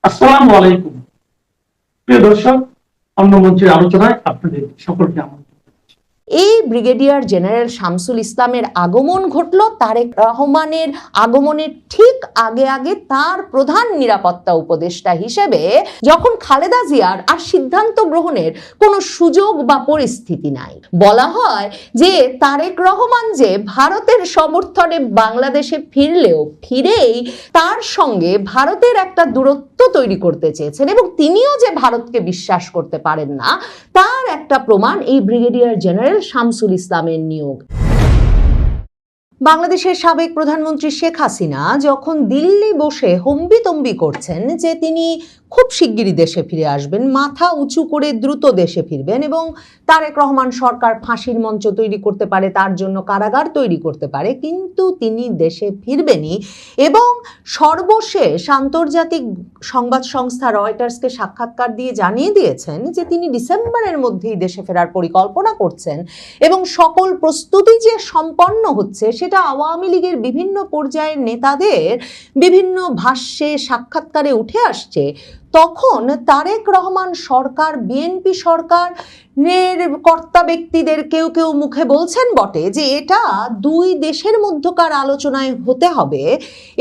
আসসালামু আলাইকুম। প্রিয় দর্শক, অন্য মঞ্চের আলোচনায় আপনাদের সকলকে আমন্ত্রণ। এই ব্রিগেডিয়ার জেনারেল শামসুল ইসলামের আগমন ঘটল তারেক রহমানের আগমনের ঠিক আগে আগে তার প্রধান নিরাপত্তা উপদেষ্টা হিসেবে, যখন খালেদা জিয়ার আর সিদ্ধান্ত গ্রহণের কোনো সুযোগ বা পরিস্থিতি নাই। বলা হয় যে তারেক রহমান যে ভারতের সমর্থনে বাংলাদেশে ফিরেই তার সঙ্গে ভারতের একটা দূরত্ব তৈরি করতে চেয়েছেন এবং তিনিও যে ভারতকে বিশ্বাস করতে পারেন না তার একটা প্রমাণ এই ব্রিগেডিয়ার জেনারেল শামসুল ইসলামের নিয়োগ। বাংলাদেশের সাবেক প্রধানমন্ত্রী শেখ হাসিনা যখন দিল্লি বসে হম্বিতম্বি করছেন যে তিনি খুব শিগগিরই দেশে ফিরে আসবেন, মাথা উঁচু করে দ্রুত দেশে ফিরবেন এবং তারেক রহমান সরকার ফাঁসির মঞ্চ তৈরি করতে পারে, তার জন্য কারাগার তৈরি করতে পারে, কিন্তু তিনি দেশে ফিরবেনই। এবং সর্বশেষ আন্তর্জাতিক সংবাদ সংস্থা রয়টার্সকে সাক্ষাৎকার দিয়ে জানিয়ে দিয়েছেন যে তিনি ডিসেম্বরের মধ্যেই দেশে ফেরার পরিকল্পনা করছেন এবং সকল প্রস্তুতি যে সম্পন্ন হচ্ছে সেটা আওয়ামী লীগের বিভিন্ন পর্যায়ের নেতাদের বিভিন্ন ভাষ্যে সাক্ষাৎকারে উঠে আসছে। তখন তারেক রহমান সরকার, বিএনপি সরকারের কর্তা ব্যক্তিদের কেউ কেউ মুখে বলছেন বটে যে এটা দুই দেশের মধ্যকার আলোচনায় হতে হবে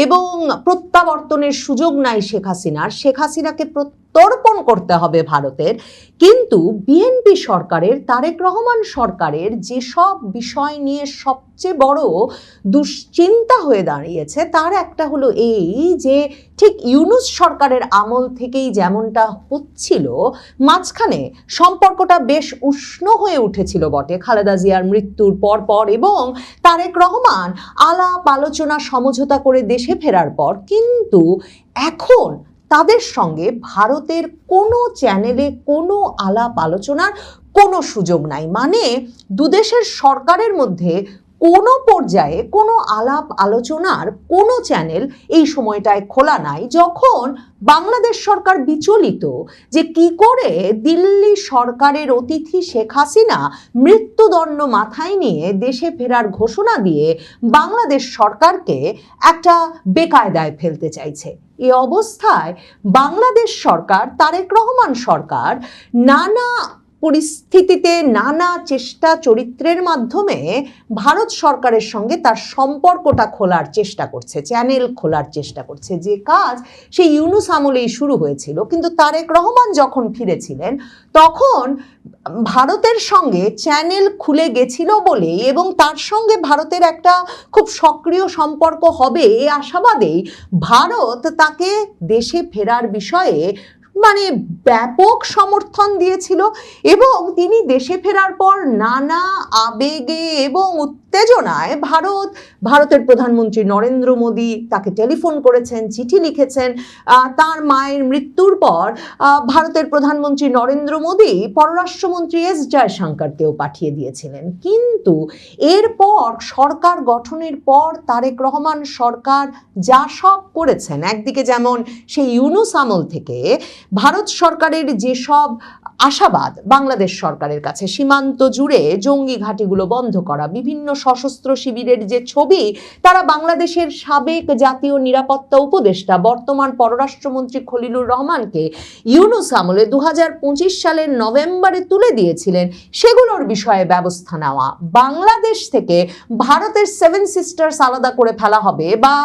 এবং প্রত্যাবর্তনের সুযোগ নাই শেখ হাসিনাকে প্রত্যর্পণ করতে হবে ভারতের। কিন্তু বিএনপি সরকারের, তারেক রহমান সরকারের যেসব বিষয় নিয়ে সবচেয়ে বড় দুশ্চিন্তা হয়ে দাঁড়িয়েছে তার একটা হলো এই যে ঠিক ইউনূস সরকারের আমল থেকেই যেমনটা হচ্ছিল, মাঝখানে সম্পর্কটা বেশ উষ্ণ হয়ে উঠেছিল বটে খালেদা জিয়ার মৃত্যুর পর এবং তারেক রহমান আলাপ আলোচনা সমঝোতা করে দেশে ফেরার পর, কিন্তু এখন তাদের সঙ্গে ভারতের কোনো চ্যানেলে কোনো আলাপ আলোচনার কোনো সুযোগ নাই। মানে দুদেশের সরকারের মধ্যে কোনো পর্যায়ে কোনো আলাপ আলোচনার কোনো চ্যানেল এই সময়টায় খোলা নাই, যখন বাংলাদেশ সরকার বিচলিত যে কি করে দিল্লি সরকারের অতিথি শেখ হাসিনা মৃত্যুদণ্ড মাথায় নিয়ে দেশে ফেরার ঘোষণা দিয়ে বাংলাদেশ সরকারকে একটা বেকায়দায় ফেলতে চাইছে। এ অবস্থায় বাংলাদেশ সরকার, তারেক রহমান সরকার নানা পরিস্থিতিতে, নানা চেষ্টা চরিত্রের মাধ্যমে ভারত সরকারের সঙ্গে তার সম্পর্কটা খোলার চেষ্টা করছে, চ্যানেল খোলার চেষ্টা করছে, যে কাজ সেই ইউনূস আমলেই শুরু হয়েছিল। কিন্তু তারেক রহমান যখন ফিরেছিলেন তখন ভারতের সঙ্গে চ্যানেল খুলে গেছিল বলেই এবং তার সঙ্গে ভারতের একটা খুব সক্রিয় সম্পর্ক হবে এই আশাবাদেই ভারত তাকে দেশে ফেরার বিষয়ে মানে ব্যাপক সমর্থন দিয়েছিল এবং তিনি দেশে ফেরার পর নানা আবেগে এবং উত্তেজনায় ভারতের প্রধানমন্ত্রী নরেন্দ্র মোদী তাকে টেলিফোন করেছেন, চিঠি লিখেছেন। তার মায়ের মৃত্যুর পর ভারতের প্রধানমন্ত্রী নরেন্দ্র মোদী পররাষ্ট্রমন্ত্রী এস জয়শঙ্করকেও পাঠিয়ে দিয়েছিলেন। কিন্তু এরপর সরকার গঠনের পর তারেক রহমান সরকার যা সব করেছেন, একদিকে যেমন সেই ইউনূস আমল থেকে ভারত সরকারের যেসব আশাবাদ বাংলাদেশ সরকারের কাছে, সীমান্ত জুড়ে জঙ্গি ঘাঁটিগুলো বন্ধ করা, বিভিন্ন সশস্ত্র শিবিরের যে ছবি তারা বাংলাদেশের সাবেক জাতীয় নিরাপত্তা উপদেষ্টা বর্তমান পররাষ্ট্রমন্ত্রী খলিলুর রহমানকে ইউনূস আমলে 2025 সালের নভেম্বরে তুলে দিয়েছিলেন, সেগুলোর বিষয়ে ব্যবস্থা নেওয়া, বাংলাদেশ থেকে ভারতের 7 সিস্টার্স আলাদা করে ফেলা হবে বা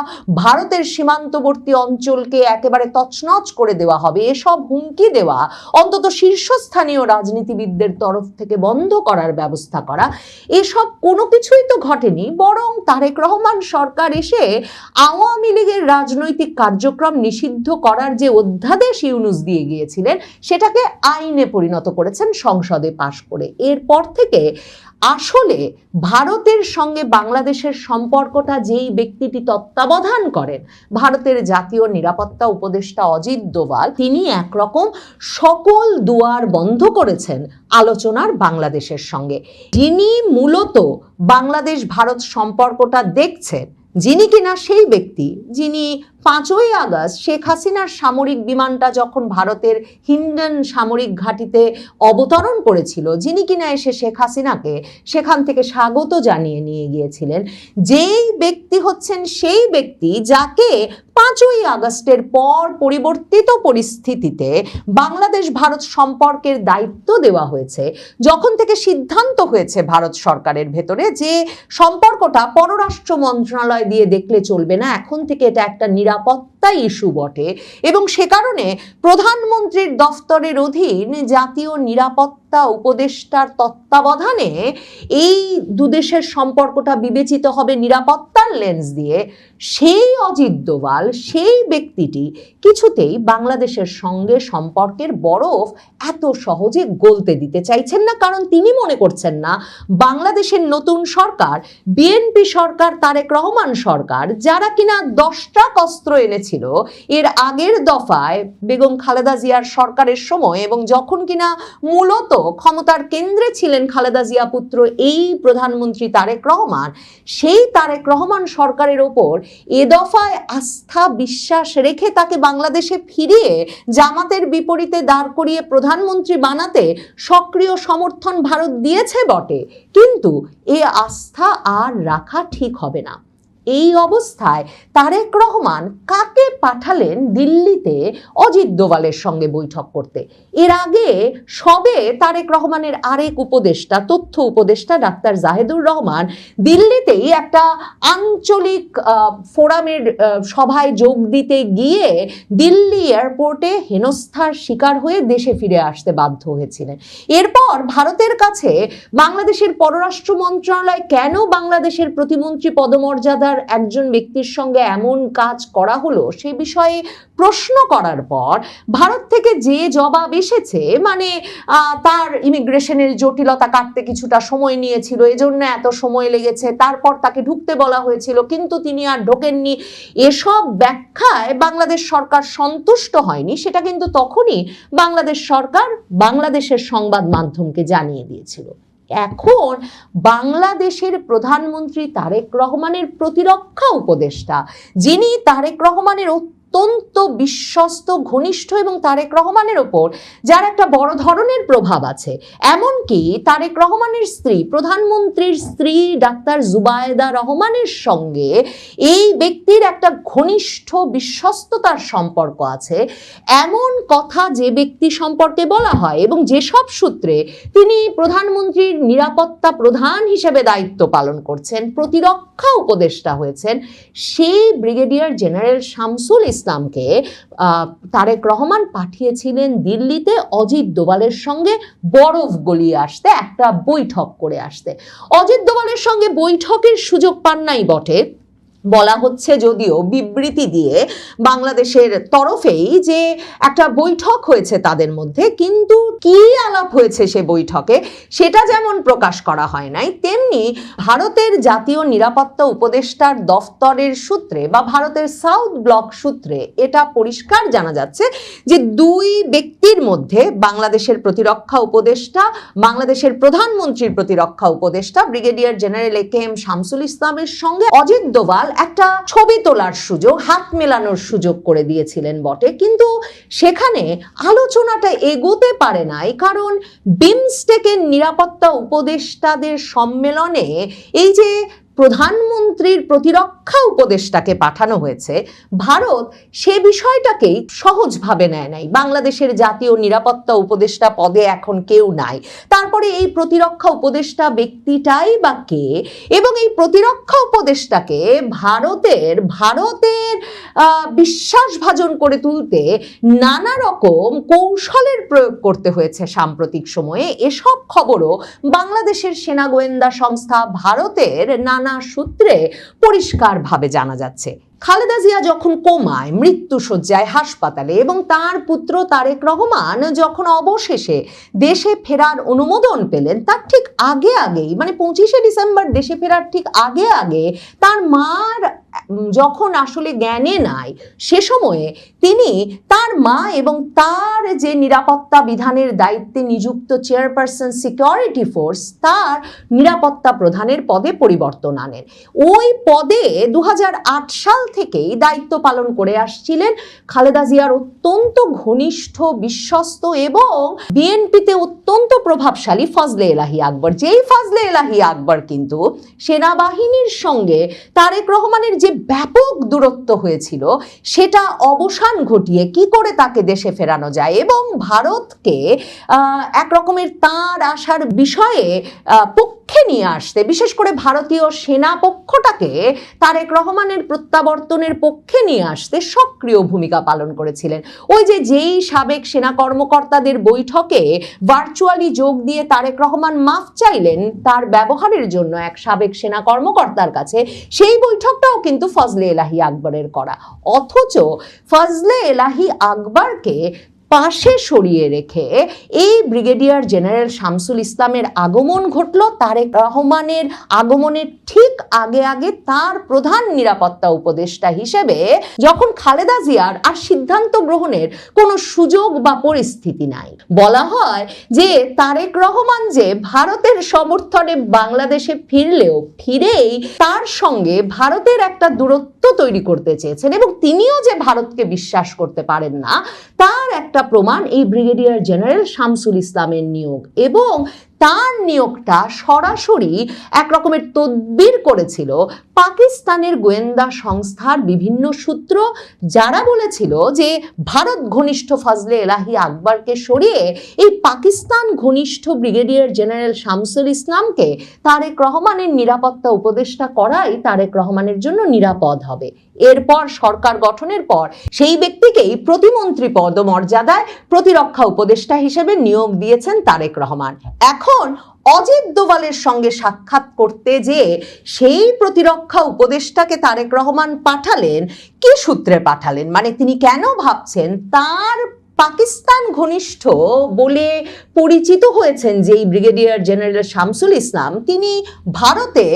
ভারতের সীমান্তবর্তী অঞ্চলকে একেবারে তছনছ করে দেওয়া হবে, এসব হুমকি দেওয়া অন্তত শীর্ষস্থানীয় রাজনীতিবিদদের তরফ থেকে বন্ধ করার ব্যবস্থা করা, এসব কোনো কিছুই তো ঘটেনি। বরং তারেক রহমান সরকার এসে আওয়ামী লীগের রাজনৈতিক কার্যক্রম নিষিদ্ধ করার যে অধ্যাদেশ ইউনূস দিয়ে গিয়েছিলেন সেটাকে আইনে পরিণত করেছেন সংসদে পাশ করে। এরপর থেকে আসলে ভারতের সঙ্গে বাংলাদেশের সম্পর্কটা যেই ব্যক্তিটি তত্ত্বাবধান করেন, ভারতের জাতীয় নিরাপত্তা উপদেষ্টা অজিত দোভাল, তিনি একরকম সকল দুয়ার বন্ধ করেছেন আলোচনার বাংলাদেশের সঙ্গে। যিনি মূলত বাংলাদেশ ভারত সম্পর্কটা দেখছেন, যিনি কিনা সেই ব্যক্তি যিনি 5ই আগস্ট শেখ হাসিনার সামরিক বিমানটা যখন ভারতের হিন্ডন সামরিক ঘাঁটিতে অবতরণ করেছিল, যিনি কিনা এসে শেখ হাসিনাকে সেখান থেকে স্বাগত জানিয়ে নিয়ে গিয়েছিলেন, যেই ব্যক্তি হচ্ছেন সেই ব্যক্তি যাকে 5ই আগস্টের পর পরিবর্তিত পরিস্থিতিতে বাংলাদেশ ভারত সম্পর্কের দায়িত্ব দেওয়া হয়েছে, যখন থেকে সিদ্ধান্ত হয়েছে ভারত সরকারের ভেতরে যে সম্পর্কটা পররাষ্ট্র মন্ত্রণালয় দিয়ে দেখলে চলবে না, এখন থেকে এটা একটা নিরাপত্তা ইস্যু বটে, এবং সে কারণে প্রধানমন্ত্রীর দফতরের অধীন জাতীয় নিরাপত্তা উপদেষ্টার তত্ত্বাবধানে এই দুদেশের সম্পর্কটা বিবেচিত হবে নিরাপত্তার লেন্স দিয়ে। সেই অজিত দোভাল, সেই ব্যক্তিটি কিছুতেই বাংলাদেশের সঙ্গে সম্পর্কের বরফ এত সহজে গলতে দিতে চাইছেন না, কারণ তিনি মনে করছেন না বাংলাদেশের নতুন সরকার, বিএনপি সরকার, তারেক রহমান সরকার, যারা কিনা 10টা অস্ত্র এনেছিল এর আগের দফায় বেগম খালেদা জিয়ার সরকারের সময়, এবং যখন কিনা মূলত ক্ষমতার কেন্দ্রে ছিলেন খালেদা জিয়া পুত্র এই প্রধানমন্ত্রী তারেক রহমান, সেই তারেক রহমান সরকারের ওপর এ দফায় আস্থা বিশ্বাস রেখে তাকে বাংলাদেশে ফিরিয়ে জামাতের বিপরীতে দাঁড় করিয়ে প্রধানমন্ত্রী বানাতে সক্রিয় সমর্থন ভারত দিয়েছে বটে, কিন্তু এ আস্থা আর রাখা ঠিক হবে না। এই অবস্থায় তারেক রহমান কাকে পাঠালেন দিল্লিতে অজিত দোভালের সঙ্গে বৈঠক করতে? এর আগে সবে তারেক রহমানের আরেক উপদেষ্টা, তথ্য উপদেষ্টা ডাক্তার জাহেদুর রহমান দিল্লিতেই একটা আঞ্চলিক ফোরামের সভায় যোগ দিতে গিয়ে দিল্লি এয়ারপোর্টে হেনস্থার শিকার হয়ে দেশে ফিরে আসতে বাধ্য হয়েছিলেন। এরপর ভারতের কাছে বাংলাদেশের পররাষ্ট্র মন্ত্রণালয় কেন বাংলাদেশের প্রতিমন্ত্রী পদমর্যাদা একজন ব্যক্তির সঙ্গে এমন কাজ করা হলো সে বিষয়ে প্রশ্ন করার পর ভারত থেকে যে জবাব এসেছে, মানে তার ইমিগ্রেশনের জটিলতা কাটতে কিছুটা সময় নিয়েছিল, এজন্য এত সময় লেগেছে, তারপর তাকে ঢুকতে বলা হয়েছিল কিন্তু তিনি আর ঢোকেননি, এসব ব্যাখ্যায় বাংলাদেশ সরকার সন্তুষ্ট হয়নি। সেটা কিন্তু তখনই বাংলাদেশ সরকার বাংলাদেশের সংবাদ মাধ্যমকে জানিয়ে দিয়েছিল। এখন বাংলাদেশের প্রধানমন্ত্রী তারেক রহমানের প্রতিরক্ষা উপদেষ্টা, যিনি তারেক রহমানের অত্যন্ত বিশ্বস্ত, ঘনিষ্ঠ এবং তারেক রহমানের ওপর যার একটা বড় ধরনের প্রভাব আছে, এমনকি তারেক রহমানের স্ত্রী, প্রধানমন্ত্রীর স্ত্রী ডাক্তার জুবায়েদা রহমানের সঙ্গে এই ব্যক্তির একটা ঘনিষ্ঠ বিশ্বস্ততার সম্পর্ক আছে, এমন কথা যে ব্যক্তি সম্পর্কে বলা হয় এবং যেসব সূত্রে তিনি প্রধানমন্ত্রীর নিরাপত্তা প্রধান হিসেবে দায়িত্ব পালন করছেন, প্রতিরক্ষা উপদেষ্টা হয়েছেন, সেই ব্রিগেডিয়ার জেনারেল শামসুল ইসলামকে তারেক রহমান পাঠিয়েছিলেন দিল্লিতে অজিত দোভালের সঙ্গে বরফ গলিয়ে আসতে, একটা বৈঠক করে আসতে। অজিত দোভালের সঙ্গে বৈঠকের সুযোগ পান নাই বটে, বলা হচ্ছে যদিও বিবৃতি দিয়ে বাংলাদেশের তরফেই যে একটা বৈঠক হয়েছে তাদের মধ্যে, কিন্তু কি আলাপ হয়েছে সে বৈঠকে সেটা যেমন প্রকাশ করা হয় নাই, তেমনি ভারতের জাতীয় নিরাপত্তা উপদেষ্টার দফতরের সূত্রে বা ভারতের সাউথ ব্লক সূত্রে এটা পরিষ্কার জানা যাচ্ছে যে দুই ব্যক্তির মধ্যে, বাংলাদেশের প্রতিরক্ষা উপদেষ্টা, বাংলাদেশের প্রধানমন্ত্রীর প্রতিরক্ষা উপদেষ্টা ব্রিগেডিয়ার জেনারেল একেএম শামসুল ইসলামের সঙ্গে অজিত দোভাল একটা ছবি তোলার সুযোগ, হাত মেলানোর সুযোগ করে দিয়েছিলেন বটে, কিন্তু সেখানে আলোচনাটা এগোতে পারে নাই, কারণ বিমস্টেকের নিরাপত্তা উপদেষ্টাদের সম্মেলনে এই যে প্রধানমন্ত্রীর প্রতিরক্ষা উপদেষ্টাকে পাঠানো হয়েছে, ভারত সে বিষয়টাকেই সহজভাবে নেয় নাই। বাংলাদেশের জাতীয় নিরাপত্তা উপদেষ্টা পদে এখন কেউ নাই, তারপরে এই প্রতিরক্ষা উপদেষ্টা ব্যক্তিটাই বা কে, এবং এই প্রতিরক্ষা উপদেষ্টাকে ভারতের বিশ্বাসভাজন করে তুলতে নানা রকম কৌশলের প্রয়োগ করতে হয়েছে সাম্প্রতিক সময়ে। এসব খবরও বাংলাদেশের সেনা গোয়েন্দা সংস্থা ভারতের নানা সূত্রে পরিষ্কারভাবে জানা যাচ্ছে। খালেদা জিয়া যখন কোমায়, মৃত্যুশয্যায় হাসপাতালে, এবং তার পুত্র তারেক রহমান যখন অবশেষে দেশে ফেরার অনুমোদন পেলেন, তার ঠিক আগেই, মানে 25শে ডিসেম্বর দেশে ফেরার ঠিক আগে তার মার যখন আসলে জ্ঞানে নাই, সে সময়ে তিনি তার মা এবং তার যে নিরাপত্তা বিধানের দায়িত্বে নিযুক্ত চেয়ারপারসন সিকিউরিটি ফোর্স, তার নিরাপত্তা প্রধানের পদে পরিবর্তন আনেন। ওই পদে 2008 সাল থেকেই দায়িত্ব পালন করে আসছিলেন খালেদা জিয়ার অত্যন্ত ঘনিষ্ঠ, বিশ্বস্ত এবং বিএনপিতে অত্যন্ত প্রভাবশালী ফজলে এলাহি আকবর। যেই ফজলে এলাহি আকবর কিন্তু সেনাবাহিনীর সঙ্গে তারেক রহমানের যে ব্যাপক দূরত্ব হয়েছিল সেটা অবসান ঘটিয়ে কি করে তাকে দেশে ফেরানো যায় এবং ভারতকে এক রকমের তার আসার বিষয়ে পক্ষে নিয়ে আসতে, বিশেষ করে ভারতীয় সেনা পক্ষটাকে তারেক রহমানের প্রত্যাবর্তনের পক্ষে নিয়ে আসতে সক্রিয় ভূমিকা পালন করেছিলেন। ওই যেই সাবেক সেনা কর্মকর্তাদের বৈঠকে ভার্চুয়ালি যোগ দিয়ে তারেক রহমান মাফ চাইলেন তার ব্যবহারের জন্য এক সাবেক সেনা কর্মকর্তার কাছে, সেই বৈঠকটাও কিন্তু ফজলে এলাহি আকবরের করা। অথচ ফজলে এলাহি আকবরকে পাশে সরিয়ে রেখে এই ব্রিগেডিয়ার জেনারেল শামসুল ইসলামের আগমন ঘটল। তারেক রহমানের আগমনের ঠিক আগে আগে তার প্রধান নিরাপত্তা উপদেষ্টা হিসেবে, যখন খালেদা জিয়ার আর সিদ্ধান্ত গ্রহণের কোনো সুযোগ বা পরিস্থিতি নাই। বলা হয় যে তারেক রহমান যে ভারতের সমর্থনে বাংলাদেশে ফিরেই তার সঙ্গে ভারতের একটা দূরত্ব তৈরি করতে চেয়েছেন এবং তিনিও যে ভারতকে বিশ্বাস করতে পারেন না তার একটা প্রমাণ এই ব্রিগেডিয়ার জেনারেল শামসুল ইসলামের নিয়োগ। এবং তার নিয়োগটা সরাসরি এক রকমের তদবির করেছিল পাকিস্তানের গোয়েন্দা সংস্থার বিভিন্ন সূত্র, যারা বলেছিল যে ভারত ঘনিষ্ঠ ফজলে এলাহি আকবরকে সরিয়ে এই পাকিস্তান ঘনিষ্ঠ ব্রিগেডিয়ার জেনারেল শামসুল ইসলামকে তারেক রহমানের নিরাপত্তা উপদেষ্টা করাই তারেক রহমানের জন্য নিরাপদ হবে। এরপর সরকার গঠনের পর সেই ব্যক্তিকেই প্রতিমন্ত্রী পদমর্যাদায় প্রতিরক্ষা উপদেষ্টা হিসেবে নিয়োগ দিয়েছেন তারেক রহমান। এখন অজিত দোভালের সঙ্গে সাক্ষাৎ করতে যে সেই প্রতিরক্ষা উপদেষ্টাকে তারেক রহমান পাঠালেন, কি সূত্রে পাঠালেন, মানে তিনি কেন ভাবছেন তার পাকিস্তান ঘনিষ্ঠ বলে পরিচিত হয়েছেন যেই ব্রিগেডিয়ার জেনারেল শামসুল ইসলাম, তিনি ভারতে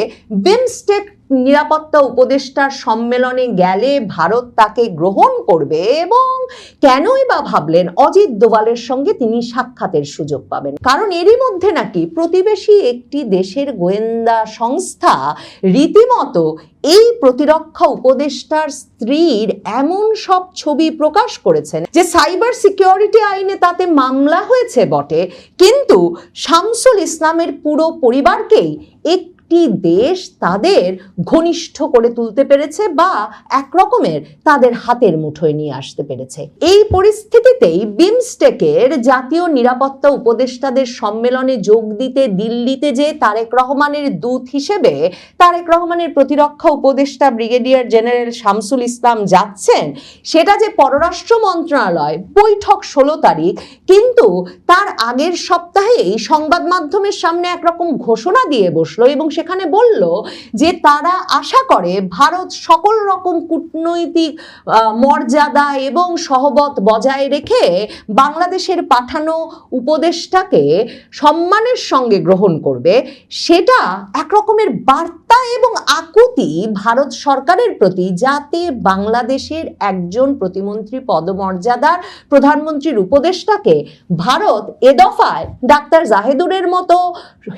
বিমস্টেক নিরাপত্তা উপদেষ্টার সম্মেলনে গেলে ভারত তাকে গ্রহণ করবে এবং কেনই বা ভাবলেন অজিত দোভালের সঙ্গে তিনি সাক্ষাতের সুযোগ পাবেন? কারণ এরই মধ্যে নাকি প্রতিবেশী একটি দেশের গোয়েন্দা সংস্থা রীতিমতো এই প্রতিরক্ষা উপদেষ্টার স্ত্রীর এমন সব ছবি প্রকাশ করেছেন যে সাইবার সিকিউরিটি আইনে তাতে মামলা হয়েছে বটে, কিন্তু শামসুল ইসলামের পুরো পরিবারকেই একটি দেশ তাদের ঘনিষ্ঠ করে তুলতে পেরেছে বা এক রকমের তাদের হাতের মুঠোয় নিয়ে আসতে পেরেছে। এই পরিস্থিতিতেই বিমস্টেকের জাতীয় নিরাপত্তা উপদেষ্টাদের সম্মেলনে যোগ দিতে দিল্লিতে যে তারেক রহমানের দূত হিসেবে তারেক রহমানের প্রতিরক্ষা উপদেষ্টা ব্রিগেডিয়ার জেনারেল শামসুল ইসলাম যাচ্ছেন, সেটা যে পররাষ্ট্র মন্ত্রণালয় বৈঠক 16 তারিখ, কিন্তু তার আগের সপ্তাহেই সংবাদ মাধ্যমের সামনে একরকম ঘোষণা দিয়ে বসলো এবং সেখানে বলল যে তারা আশা করে ভারত সকল রকম কূটনৈতিক মর্যাদা এবং সহবত বজায় রেখে বাংলাদেশের পাঠানো উপদেষ্টাকে সম্মানের সঙ্গে গ্রহণ করবে। সেটা এক রকমের বার্তা এবং আকুতি ভারত সরকারের প্রতি, যাতে বাংলাদেশের একজন প্রতিমন্ত্রী পদমর্যাদার প্রধানমন্ত্রীর উপদেষ্টাকে ভারত এ দফায় ডাক্তার জাহেদুরের মতো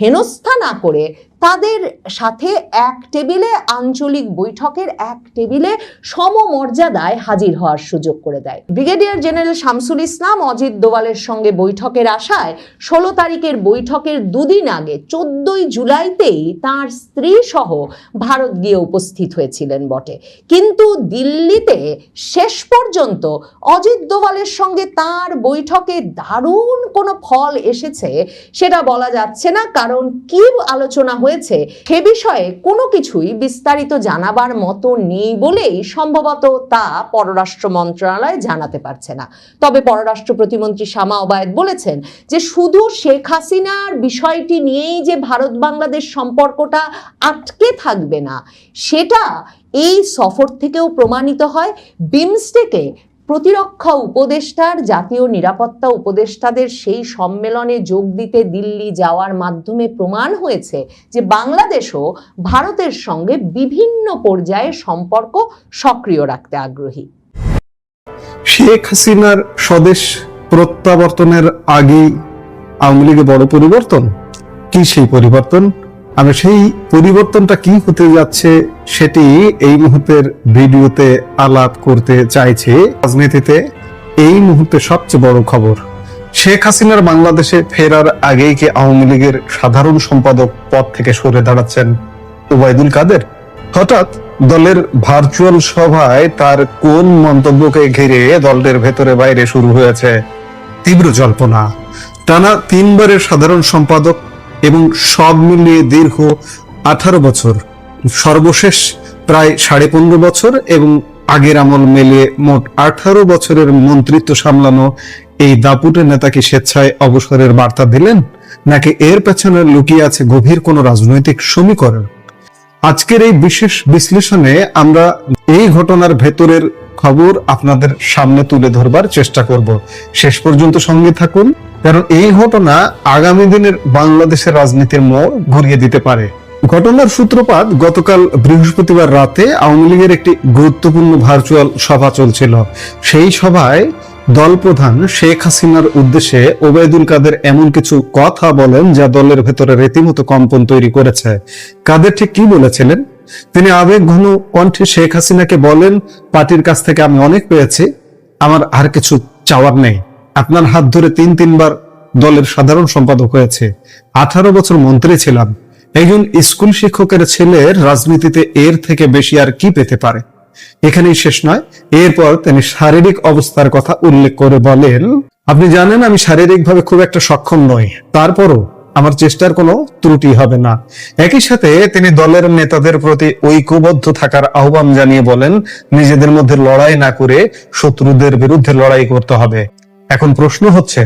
হেনস্থা না করে তাদের সাথে এক টেবিলে, আঞ্চলিক বৈঠকের এক টেবিলে সমমর্যাদায় হাজির হওয়ার সুযোগ করে দেয়। ব্রিগেডিয়ার জেনারেল শামসুল ইসলাম অজিত দোভালের সঙ্গে বৈঠকের আশায় 16 তারিখের বৈঠকের দুদিন আগে 14 জুলাইতেই তার স্ত্রী সহ ভারত গিয়ে উপস্থিত হয়েছিলেন বটে, কিন্তু দিল্লিতে শেষ পর্যন্ত অজিত দোভালের সঙ্গে তার বৈঠকে দারুণ কোনো ফল এসেছে সেটা বলা যাচ্ছে না, কারণ কি আলোচনা হয়েছে সে বিষয়ে কোনো কিছুই বিস্তারিত জানাবার মতো নেই বলেই সম্ভবত তা পররাষ্ট্র মন্ত্রণালয় জানাতে পারছে না। তবে পররাষ্ট্র প্রতিমন্ত্রী শামা ওবায়েদ বলেছেন যে শুধু শেখ হাসিনার বিষয়টি নিয়েই যে ভারত বাংলাদেশ সম্পর্কটা আটকে থাকবে না, সেটা এই সফর থেকেও প্রমাণিত হয়। বিমস্টেকে প্রতিরক্ষা উপদেষ্টার, জাতীয় নিরাপত্তা উপদেষ্টাদের সেই সম্মেলনে যোগ দিতে দিল্লি যাওয়ার মাধ্যমে প্রমাণ হয়েছে যে বাংলাদেশও ভারতের সঙ্গে বিভিন্ন পর্যায়ে সম্পর্ক সক্রিয় রাখতে আগ্রহী। শেখ হাসিনার স্বদেশ প্রত্যাবর্তনের আগে আওয়ামী লীগে বড় পরিবর্তন কি সেই পরিবর্তন? আমরা সেই পরিবর্তনটা কি হতে যাচ্ছে সেটি এই মুহূর্তের ভিডিওতে আলাপ করতে চাইছি। রাজনীতিতে এই মুহূর্তে সবচেয়ে বড় খবর, শেখ হাসিনার বাংলাদেশে ফেরার আগেই কি আওয়ামী লীগের সাধারণ সম্পাদক পদ থেকে সরে দাঁড়াচ্ছেন ওবায়দুল কাদের? হঠাৎ দলের ভার্চুয়াল সভায় তার কোন মন্তব্যকে ঘিরে দলের ভেতরে বাইরে শুরু হয়েছে তীব্র জল্পনা। টানা 3 বারের সাধারণ সম্পাদক এবং সব মিলিয়ে দীর্ঘ 18 বছর, সর্বশেষ প্রায় 15.5 বছর এবং আগের আমল মিলিয়ে মোট 18 বছরের মন্ত্রিত্ব সামলানো এই দাপুটে নেতা কি স্বেচ্ছায় অবসরের বার্তা দিলেন, নাকি এর পেছনে লুকিয়ে আছে গভীর কোনো রাজনৈতিক সমীকরণ? আজকের এই বিশেষ বিশ্লেষণে আমরা এই ঘটনার ভেতরের খবর আপনাদের সামনে তুলে ধরবার চেষ্টা করব। শেষ পর্যন্ত সঙ্গে থাকুন, কারণ এই ঘটনা আগামী দিনের বাংলাদেশের রাজনীতির মোড় ঘুরিয়ে দিতে পারে। ঘটনার সূত্রপাত গতকাল বৃহস্পতিবার রাতে আওয়ামী লীগের একটি গুরুত্বপূর্ণ ভার্চুয়াল সভা চলছিল। সেই সভায় দল প্রধান শেখ হাসিনার উদ্দেশ্যে ওবায়দুল কাদের এমন কিছু কথা বলেন যা দলের ভেতরে রীতিমতো কম্পন তৈরি করেছে। কাদের ঠিক কি বলেছিলেন? তিনি আবেগ ঘন কণ্ঠে শেখ হাসিনাকে বলেন, পার্টির কাছ থেকে আমি অনেক পেয়েছি, আমার আর কিছু চাওয়ার নেই। আপনার হাত ধরে 3 বার দলের সাধারণ সম্পাদক হয়েছে, 18 বছর মন্ত্রী ছিলাম। একজন স্কুল শিক্ষকের ছেলের রাজনীতিতে এর থেকে বেশি আর কি পেতে পারে? এখানেই শেষ নয়, এরপর তিনি শারীরিক অবস্থার কথা উল্লেখ করে বলেন, আপনি জানেন আমি শারীরিকভাবে খুব একটা সক্ষম নই, তারপরও আমার চেষ্টার কোনো ত্রুটি হবে না। একই সাথে তিনি দলের নেতাদের প্রতি ঐক্যবদ্ধ থাকার আহ্বান জানিয়ে বলেন, নিজেদের মধ্যে লড়াই না করে শত্রুদের বিরুদ্ধে লড়াই করতে হবে। এখন প্রশ্ন হচ্ছে,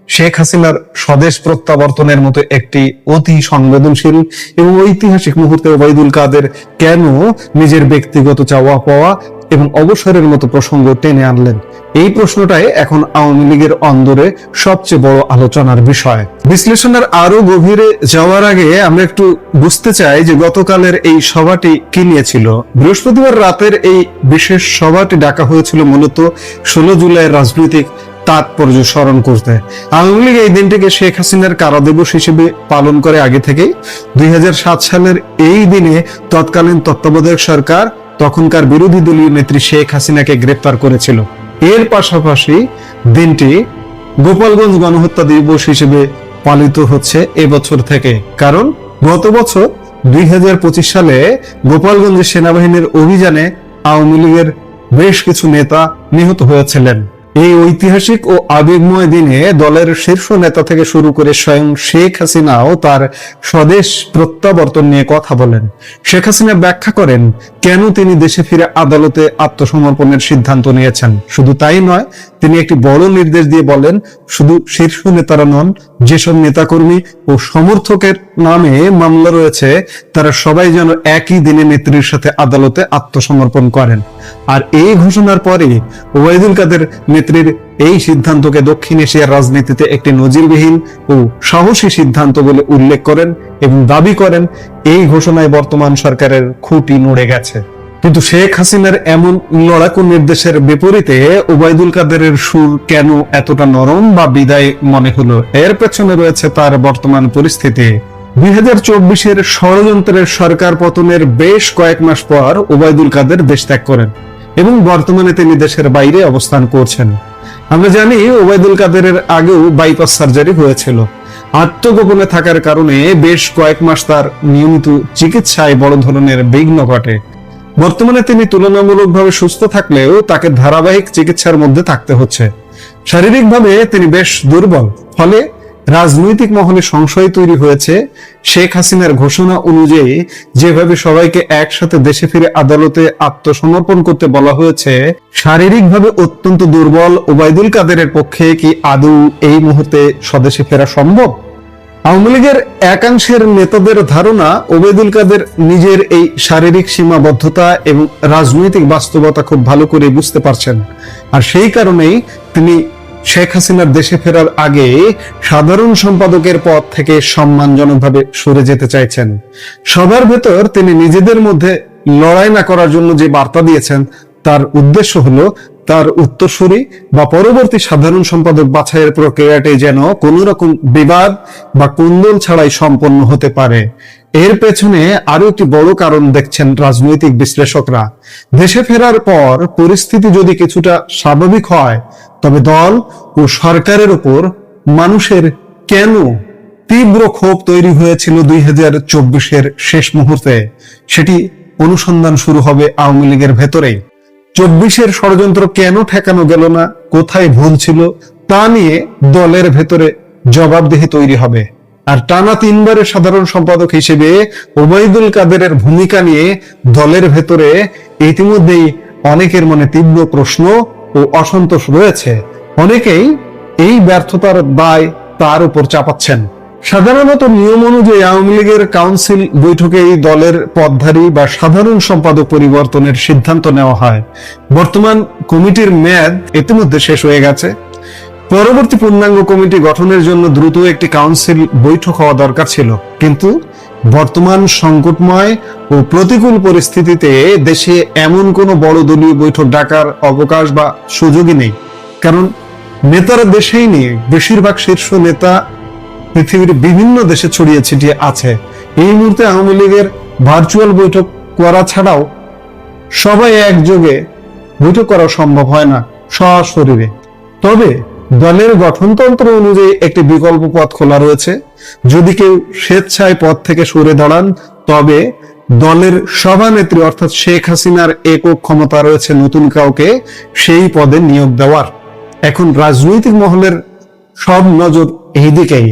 শেখ হাসিনার স্বদেশ প্রত্যাবর্তনের মতো একটি অতি সংবেদনশীল এবং ঐতিহাসিক মুহূর্তে ওবায়দুল কাদের কেন নিজের ব্যক্তিগত চাওয়া পাওয়া এবং অবসরের মতো প্রসঙ্গ টেনে আনলেন? এই প্রশ্নটাই এখন আওয়ামী লীগের অন্দরে সবচেয়ে বড় আলোচনার বিষয়। বিশ্লেষণের আরো গভীরে যাওয়ার আগে আমরা একটু বুঝতে চাই যে গতকালের এই সভাটি কি নিয়েছিল। বৃহস্পতিবার রাতের এই বিশেষ সভাটি ডাকা হয়েছিল মূলত 16 জুলাইয়ের রাজনৈতিক তাৎপর্য স্মরণ করতে। আওয়ামী লীগ এই দিনটিকে শেখ হাসিনার কারাদিবস হিসেবে পালন করে আগে থেকেই। 2007 সালের এই দিনে তৎকালীন তত্ত্বাবধায়ক সরকার তখনকার বিরোধী দলীয় নেত্রী শেখ হাসিনাকে গ্রেফতার করেছিল। এর পাশাপাশি দিনটি গোপালগঞ্জ গণহত্যা দিবস হিসেবে পালিত হচ্ছে এবছর থেকে, কারণ গত বছর 2025 সালে গোপালগঞ্জে সেনাবাহিনীর অভিযানে আওয়ামী লীগের বেশ কিছু নেতা নিহত হয়েছিলেন। এই ঐতিহাসিক ও আবেগময় দিনে দলের শীর্ষ নেতা থেকে শুরু করে স্বয়ং শেখ হাসিনাও তার স্বদেশ প্রত্যাবর্তন নিয়ে কথা বলেন। শেখ হাসিনা ব্যাখ্যা করেন কেন তিনি দেশে ফিরে আদালতে আত্মসমর্পণের সিদ্ধান্ত নিয়েছেন। শুধু তাই নয়, তিনি একটি বড় নির্দেশ দিয়ে বলেন, শুধু শীর্ষ নেতারা নন, যেসব নেতাকর্মী ও সমর্থকের নামে মামলা রয়েছে তারা সবাই যেন একই দিনে নেত্রীর সাথে আদালতে আত্মসমর্পণ করেন। আর এই ঘোষণার পরে ওবায়দুল কাদের নেত্রীর এই সিদ্ধান্তকে দক্ষিণ এশিয়ার রাজনীতিতে একটি নজিরবিহীন ও সাহসী সিদ্ধান্ত বলে উল্লেখ করেন এবং দাবি করেন এই ঘোষণায় বর্তমান সরকারের খুঁটি নড়ে গেছে। কিন্তু শেখ হাসিনার এমন লড়াকু নির্দেশের বিপরীতে ওবায়দুল কাদেরের সুর কেন এতটা নরম বা বিদায় মনে হলো? এর পেছনে রয়েছে তার বর্তমান পরিস্থিতি। 2024-এর ষড়যন্ত্রের সরকার পতনের বেশ কয়েক মাস পর ওবায়দুল কাদের দেশ ত্যাগ করেন এবং বর্তমানে তিনি দেশের বাইরে অবস্থান করছেন। আমরা জানি ওবায়দুল কাদেরের আগেও বাইপাস সার্জারি হয়েছিল। আত্মগোপনে থাকার কারণে বেশ কয়েক মাস তার নিয়মিত চিকিৎসায় বড় ধরনের বিঘ্ন ঘটে। বর্তমানে তিনি তুলনামূলকভাবে সুস্থ থাকলেও তাকে ধারাবাহিক চিকিৎসার মধ্যে থাকতে হচ্ছে। শারীরিকভাবে তিনি বেশ দুর্বল, ফলে রাজনৈতিক মহলে সংশয় তৈরি হয়েছে শেখ হাসিনার ঘোষণা অনুযায়ী যেভাবে সবাইকে একসাথে দেশে ফিরে আদালতে আত্মসমর্পণ করতে বলা হয়েছে, শারীরিকভাবে অত্যন্ত দুর্বল ওবায়দুল কাদেরের পক্ষে কি আদৌ এই মুহূর্তে স্বদেশে ফেরা সম্ভব? আওয়ামী লীগের একাংশের নেতাদের ধারণা ওবায়দুল কাদের নিজের এই শারীরিক সীমাবদ্ধতা এবং রাজনৈতিক বাস্তবতা খুব ভালো করে বুঝতে পারছেন, আর সেই কারণেই তিনি শেখ হাসিনার দেশে ফেরার আগে সাধারণ সম্পাদকের পদ থেকে সম্মানজনকভাবে সরে যেতে চাইছেন। সবার ভেতর তিনি নিজেদের মধ্যে লড়াই না করার জন্য যে বার্তা দিয়েছেন তার উদ্দেশ্য হলো তার উত্তরসূরি বা পরবর্তী সাধারণ সম্পাদক বাছাইয়ের প্রক্রিয়াটি যেন কোনো রকম বিবাদ বা কুন্দল ছাড়াই সম্পন্ন হতে পারে। এর পেছনে আরো একটি বড় কারণ দেখছেন রাজনৈতিক বিশ্লেষকরা। দেশে ফেরার পর পরিস্থিতি যদি কিছুটা স্বাভাবিক হয়, তবে দল ও সরকারের উপর মানুষের কেন তীব্র ক্ষোভ তৈরি হয়েছিল 2024-এর শেষ মুহূর্তে, সেটি অনুসন্ধান শুরু হবে আওয়ামী লীগের ভেতরেই। 24-এর ষড়যন্ত্র কেন ঠেকানো গেল না, কোথায় ভুল ছিল, তা নিয়ে দলের ভেতরে জবাবদিহি তৈরি হবে। আর টানা 3 বারের সাধারণ সম্পাদক হিসেবে ওবায়দুল কাদেরের ভূমিকা নিয়ে দলের ভেতরে ইতিমধ্যেই অনেকের মনে তীব্র প্রশ্ন ও অসন্তোষ রয়েছে। অনেকেই এই ব্যর্থতার দায় তার উপর চাপাচ্ছেন। সাধারণত নিয়ম অনুযায়ী আওয়ামী লীগের কাউন্সিল বৈঠকে এই দলের পদধারী বা সাধারণ সম্পাদক পরিবর্তনের সিদ্ধান্ত নেওয়া হয়। বর্তমান কমিটির মেয়াদ ইতিমধ্যে শেষ হয়ে গেছে। পরবর্তী পূর্ণাঙ্গ কমিটি গঠনের জন্য দ্রুত একটি কাউন্সিল বৈঠক হওয়া দরকার ছিল, কিন্তু বর্তমান সংকটময় ও প্রতিকূল পরিস্থিতিতে দেশে এমন কোনো বড় দলীয় বৈঠক ডাকার অবকাশ বা সুযোগই নেই। কারণ নেতারা দেশেই নেই, বেশিরভাগ শীর্ষ নেতা পৃথিবীর বিভিন্ন দেশে ছড়িয়ে ছিটিয়ে আছে। এই মুহূর্তে আওয়ামী লীগের ভার্চুয়াল বৈঠক করা ছাড়াও সবাই একযোগে বৈঠক করা সম্ভব হয় না সশরীরে। তবে দলের গঠনতন্ত্র অনুযায়ী একটি বিকল্প পথ খোলা রয়েছে। যদি কেউ স্বেচ্ছায় পদ থেকে সরে দাঁড়ান, তবে দলের সভানেত্রী অর্থাৎ শেখ হাসিনার একক ক্ষমতা রয়েছে নতুন কাউকে সেই পদে নিয়োগ দেওয়ার। এখন রাজনৈতিক মহলের সব নজর এই দিকেই।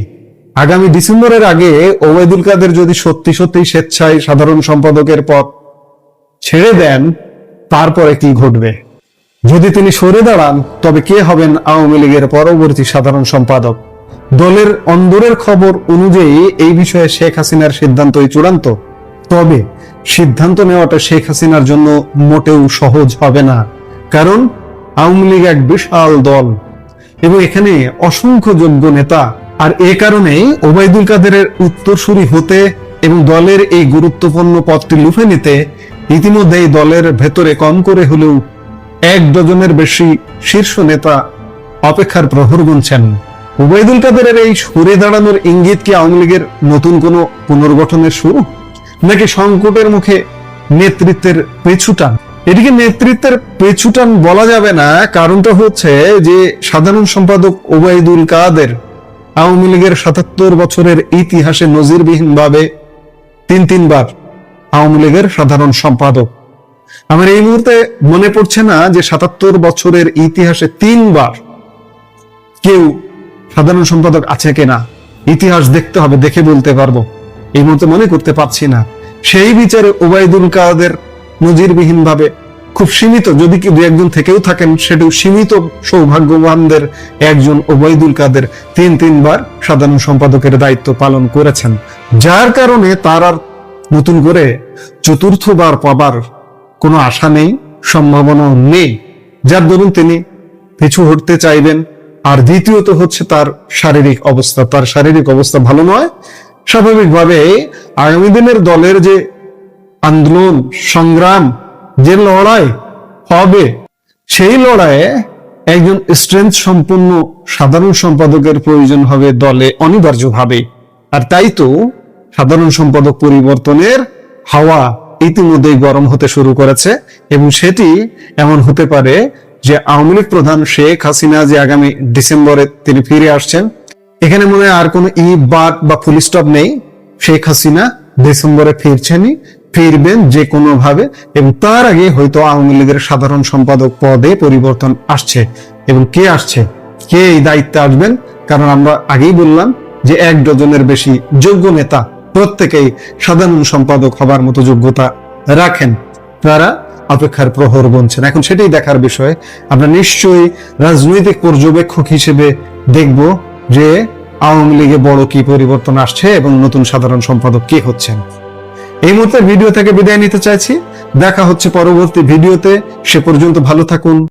আগামী ডিসেম্বরের আগে ওবায়দুল কাদের যদি সত্যি সত্যি স্বেচ্ছায় সাধারণ সম্পাদকের পদ ছেড়ে দেন, তারপরে কি ঘটবে? যদি তিনি সরে দাঁড়ান, তবে কে হবেন আওয়ামী লীগের পরবর্তী সাধারণ সম্পাদক? দলের অন্দরের খবর অনুযায়ী এই বিষয়ে শেখ হাসিনার সিদ্ধান্তই চূড়ান্ত। তবে সিদ্ধান্ত নেওয়াটা শেখ হাসিনার জন্য মোটেও সহজ হবে না, কারণ আওয়ামী লীগ এক বিশাল দল এবং এখানে অসংখ্য যোগ্য নেতা। আর এ কারণেই ওবায়দুল কাদেরের উত্তরসূরি হতে এবং দলের এই গুরুত্বপূর্ণ পদটি লুফে নিতে ইতিমধ্যেই দলের ভেতরে কম করে হলেও 1 ডজনের বেশি শীর্ষ নেতা অপেক্ষার প্রহর গুনছেন। ওবায়দুল কাদেরের এই সরে দাঁড়ানোর ইঙ্গিত কি আওয়ামী লীগের নতুন কোনো পুনর্গঠনের শুরু, নাকি সংকটের মুখে নেতৃত্বের পেছুটান? এটিকে নেতৃত্বের পেছুটান বলা যাবে না। কারণটা হচ্ছে যে সাধারণ সম্পাদক ওবায়দুল কাদের আওয়ামী লীগের 77 বছরের ইতিহাসে নজিরবিহীন ভাবে 3 বার আওয়ামী লীগের সাধারণ সম্পাদক। আমার এই মুহূর্তে মনে পড়ছে না যে 77 বছরের ইতিহাসে 3 বার কেউ সাধারণ সম্পাদক আছে কিনা। ইতিহাস দেখতে হবে, দেখে বলতে পারবো। এই মুহূর্তে মনে করতে পারছি না। সেই বিচারে ওবায়দুল কাদের নজিরবিহীন ভাবে খুব সীমিত, যদি কি 2-1 থেকেও থাকেন, সেটাও সীমিত সৌভাগ্যবানদের একজন ওবায়দুল কাদের 3 বার সাধারণ সম্পাদকের দায়িত্ব পালন করেছেন, যার কারণে তার আর নতুন করে 4র্থবার পাবার কোনো আশা নেই, সম্ভাবনা নেই, যার দরুন তিনি পিছু হটতে চাইবেন। আর দ্বিতীয়ত হচ্ছে তার শারীরিক অবস্থা ভালো নয়। স্বাভাবিকভাবে আগামী দিনের দলের যে আন্দোলন সংগ্রাম, যে লড়াই হবে, সেই লড়াইয়ে একজন স্ট্রেংথ সম্পন্ন সাধারণ সম্পাদকের প্রয়োজন হবে দলে অনিবার্যভাবে। আর তাই তো সাধারণ সম্পাদক পরিবর্তনের হাওয়া ইতিমধ্যেই গরম হতে শুরু করেছে এবং সেটি এমন হতে পারে যে আওয়ামী লীগ প্রধান শেখ হাসিনা যে আগামী ডিসেম্বরে তিনি ফিরে আসছেন, এখানে মনে হয় আর কোনো বাদ বা ফুল স্টপ নেই। শেখ হাসিনা ডিসেম্বরে ফিরবেন যে কোনো ভাবে, এবং তার আগে হয়তো আওয়ামী লীগের সাধারণ সম্পাদক পদে পরিবর্তন আসছে। এবং কে আসছে, কে এই দায়িত্বে আসবেন, কারণ আমরা আগেই বললাম যে 1 ডজনের বেশি যোগ্য নেতা প্রত্যেকেই সাধারণ সম্পাদক হবার মতো যোগ্যতা রাখেন। তারা অপেক্ষার প্রহর গুনছেন। এখন সেটাই দেখার বিষয়। আমরা নিশ্চয়ই রাজনৈতিক পর্যবেক্ষক হিসেবে দেখব যে আওয়ামী লীগে বড় কি পরিবর্তন আসছে এবং নতুন সাধারণ সম্পাদক কে হচ্ছেন। এই মুহূর্তে ভিডিও থেকে বিদায় নিতে চাইছি। দেখা হচ্ছে পরবর্তী ভিডিওতে। সে পর্যন্ত ভালো থাকুন।